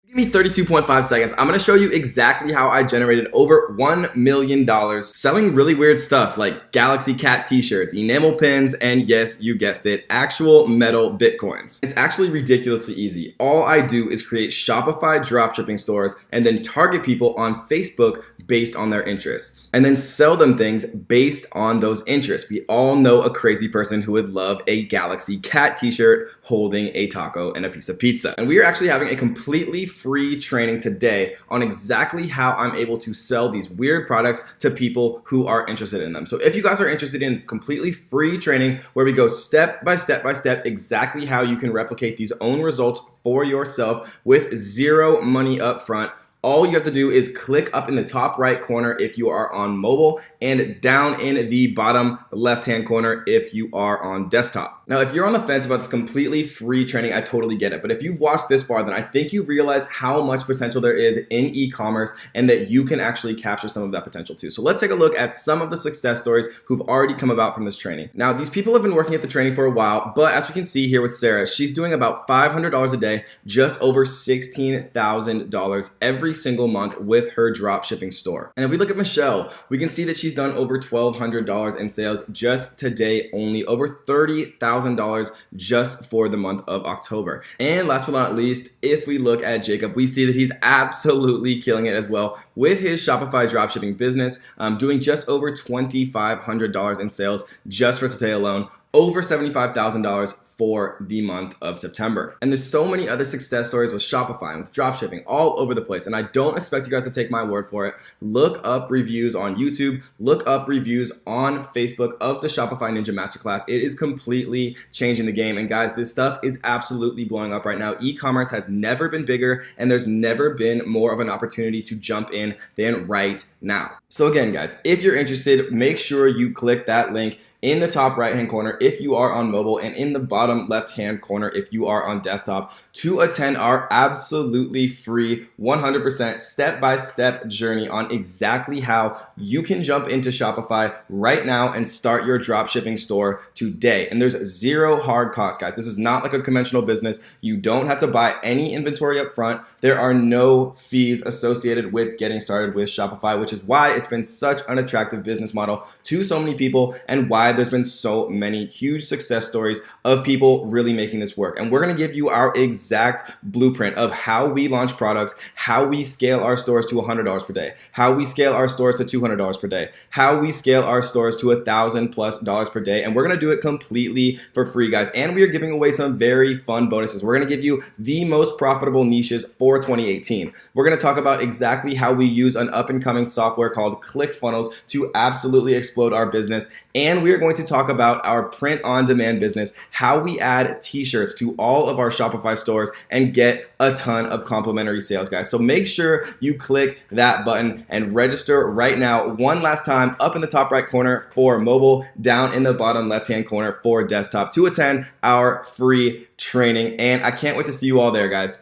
Give me 32.5 seconds. I'm gonna show you exactly how I generated over $1 million selling really weird stuff like Galaxy Cat t-shirts, enamel pins, and yes, you guessed it, actual metal Bitcoins. It's actually ridiculously easy. All I do is create Shopify dropshipping stores and then target people on Facebook based on their interests and then sell them things based on those interests. We all know a crazy person who would love a Galaxy Cat t-shirt holding a taco and a piece of pizza. And we are actually having a completely free training today on exactly how I'm able to sell these weird products to people who are interested in them. So if you guys are interested in this completely free training where we go step by step exactly how you can replicate these own results for yourself with zero money up front, all you have to do is click up in the top right corner if you are on mobile and down in the bottom left hand corner if you are on desktop. Now, if you're on the fence about this completely free training, I totally get it. But if you've watched this far, then I think you realize how much potential there is in e-commerce and that you can actually capture some of that potential too. So let's take a look at some of the success stories who've already come about from this training. Now, these people have been working at the training for a while, but as we can see here with Sarah, she's doing about $500 a day, just over $16,000 every single month with her drop shipping store. And if we look at Michelle, we can see that she's done over $1,200 in sales just today only, over $30,000 just for the month of October. And last but not least, if we look at Jacob, we see that he's absolutely killing it as well with his Shopify dropshipping business, doing just over $2,500 in sales just for today alone, over $75,000 for the month of September. And there's so many other success stories with Shopify and with dropshipping all over the place. And I don't expect you guys to take my word for it. Look up reviews on YouTube, look up reviews on Facebook of the Shopify Ninja Masterclass. It is completely changing the game. And guys, this stuff is absolutely blowing up right now. E-commerce has never been bigger and there's never been more of an opportunity to jump in than right now. So again, guys, if you're interested, make sure you click that link in the top right hand corner if you are on mobile and in the bottom left hand corner if you are on desktop to attend our absolutely free 100% step-by-step journey on exactly how you can jump into Shopify right now and start your dropshipping store today. And there's zero hard cost, guys. This is not like a conventional business. You don't have to buy any inventory up front. There are no fees associated with getting started with Shopify, which is why it's been such an attractive business model to so many people and why there's been so many huge success stories of people really making this work. And we're going to give you our exact blueprint of how we launch products, how we scale our stores to $100 per day, how we scale our stores to $200 per day, how we scale our stores to $1,000+ per day. And we're going to do it completely for free, guys. And we are giving away some very fun bonuses. We're going to give you the most profitable niches for 2018. We're going to talk about exactly how we use an up and coming software called ClickFunnels to absolutely explode our business. And we are going to talk about our print on demand business, how we add t-shirts to all of our Shopify stores and get a ton of complimentary sales, guys. So make sure you click that button and register right now. One last time, up in the top right corner for mobile, down in the bottom left hand corner for desktop to attend our free training. And I can't wait to see you all there, guys.